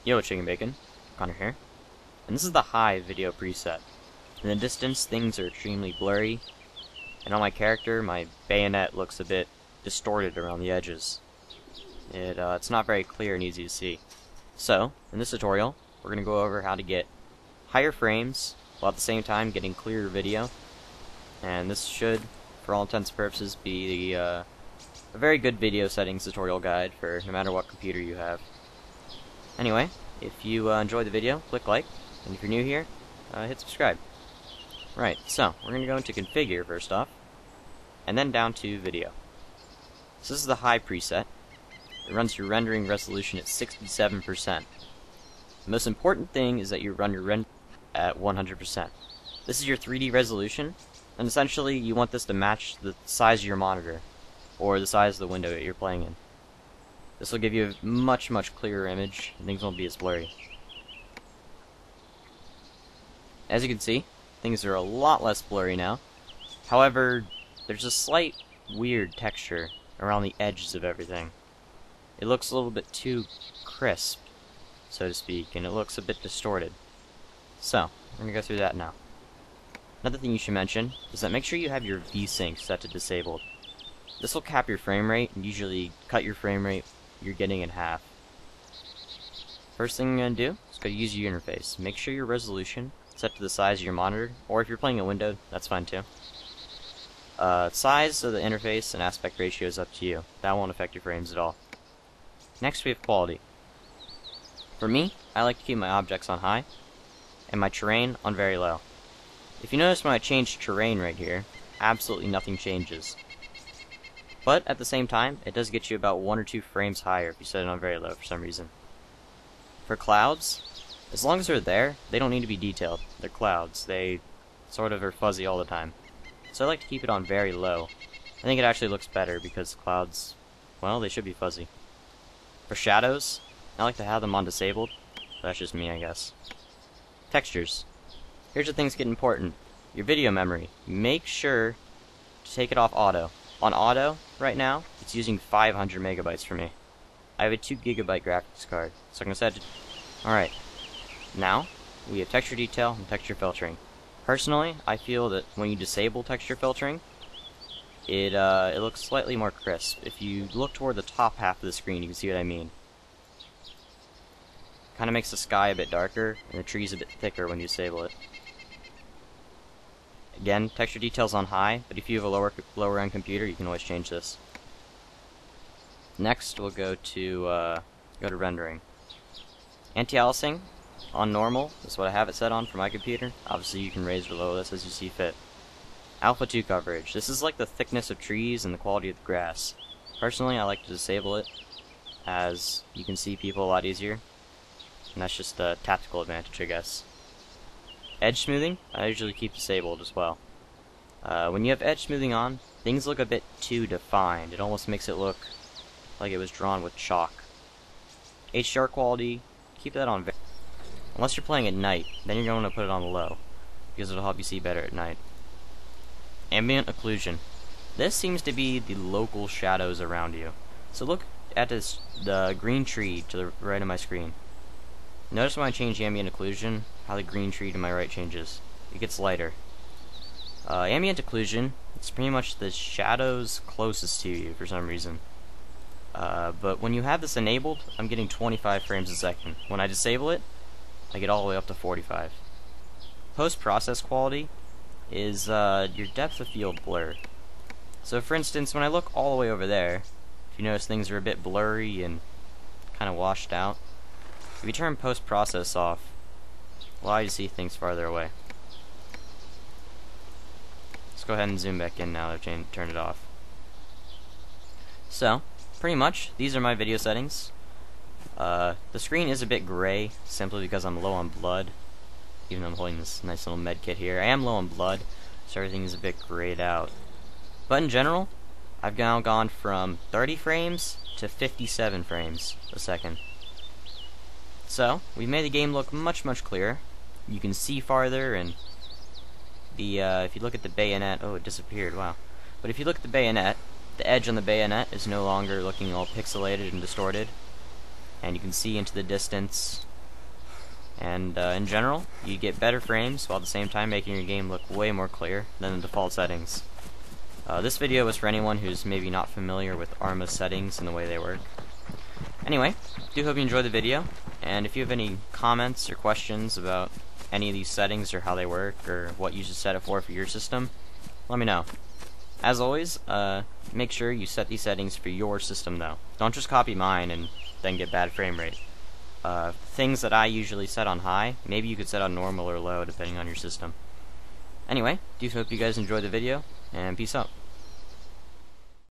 Yo, Chicken Bacon, Connor here, and this is the high video preset. In the distance, things are extremely blurry, and on my character, my bayonet looks a bit distorted around the edges. It's not very clear and easy to see. So, in this tutorial, we're going to go over how to get higher frames, while at the same time getting clearer video, and this should, for all intents and purposes, be a very good video settings tutorial guide for no matter what computer you have. Anyway, if you enjoyed the video, click like, and if you're new here, hit subscribe. Right, so, we're going to go into Configure first off, and then down to Video. So this is the high preset. It runs your rendering resolution at 67%. The most important thing is that you run your render at 100%. This is your 3D resolution, and essentially you want this to match the size of your monitor, or the size of the window that you're playing in. This will give you a much clearer image, and things won't be as blurry. As you can see, things are a lot less blurry now. However, there's a slight weird texture around the edges of everything. It looks a little bit too crisp, so to speak, and it looks a bit distorted. So, we're going to go through that now. Another thing you should mention is that make sure you have your VSync set to disabled. This will cap your frame rate and usually cut your frame rate you're getting in half. First thing you're going to do is go to use your interface. Make sure your resolution is set to the size of your monitor, or if you're playing a window, that's fine too. Size of the interface and aspect ratio is up to you. That won't affect your frames at all. Next we have quality. For me, I like to keep my objects on high, and my terrain on very low. If you notice when I change terrain right here, absolutely nothing changes. But at the same time, it does get you about 1 or 2 frames higher if you set it on very low for some reason. For clouds, as long as they're there, they don't need to be detailed. They're clouds. They sort of are fuzzy all the time. So I like to keep it on very low. I think it actually looks better because clouds, well, they should be fuzzy. For shadows, I like to have them on disabled. That's just me, I guess. Textures. Here's where things get important. Your video memory. Make sure to take it off auto. On auto, right now, it's using 500 megabytes for me. I have a 2 gigabyte graphics card, so I'm going to set it. Alright, now, we have texture detail and texture filtering. Personally, I feel that when you disable texture filtering, it looks slightly more crisp. If you look toward the top half of the screen, you can see what I mean. Kind of makes the sky a bit darker, and the trees a bit thicker when you disable it. Again, texture detail's on high, but if you have a lower end computer, you can always change this. Next, we'll go to rendering. Anti-aliasing on normal is what I have it set on for my computer. Obviously, you can raise or lower this as you see fit. Alpha 2 coverage. This is like the thickness of trees and the quality of the grass. Personally, I like to disable it, as you can see people a lot easier, and that's just a tactical advantage, I guess. Edge smoothing, I usually keep disabled as well. When you have edge smoothing on, things look a bit too defined. It almost makes it look like it was drawn with chalk. HDR quality, keep that on very... Unless you're playing at night, then you're going to put it on low, because it'll help you see better at night. Ambient occlusion. This seems to be the local shadows around you. So look at the green tree to the right of my screen. Notice when I change ambient occlusion, how the green tree to my right changes. It gets lighter. Ambient occlusion, it's pretty much the shadows closest to you for some reason. But when you have this enabled, I'm getting 25 frames a second. When I disable it, I get all the way up to 45. Post-process quality is your depth of field blur. So for instance, when I look all the way over there, if you notice things are a bit blurry and kind of washed out, if you turn post-process off, allow you to see things farther away. Let's go ahead and zoom back in now that I've turned it off. So, pretty much, these are my video settings. The screen is a bit gray, simply because I'm low on blood. Even though I'm holding this nice little med kit here. I am low on blood, so everything is a bit grayed out. But in general, I've now gone from 30 frames to 57 frames a second. So, we've made the game look much clearer. You can see farther, and the if you look at the bayonet, oh, it disappeared. Wow. But if you look at the bayonet, the edge on the bayonet is no longer looking all pixelated and distorted, and you can see into the distance. And in general, you get better frames while at the same time making your game look way more clear than the default settings. This video was for anyone who's maybe not familiar with Arma's settings and the way they work. Anyway, do hope you enjoyed the video, and if you have any comments or questions about any of these settings or how they work or what you should set it for your system, let me know. As always, make sure you set these settings for your system though. Don't just copy mine and then get bad frame rate. Things that I usually set on high, maybe you could set on normal or low depending on your system. Anyway, do hope you guys enjoyed the video, and peace out.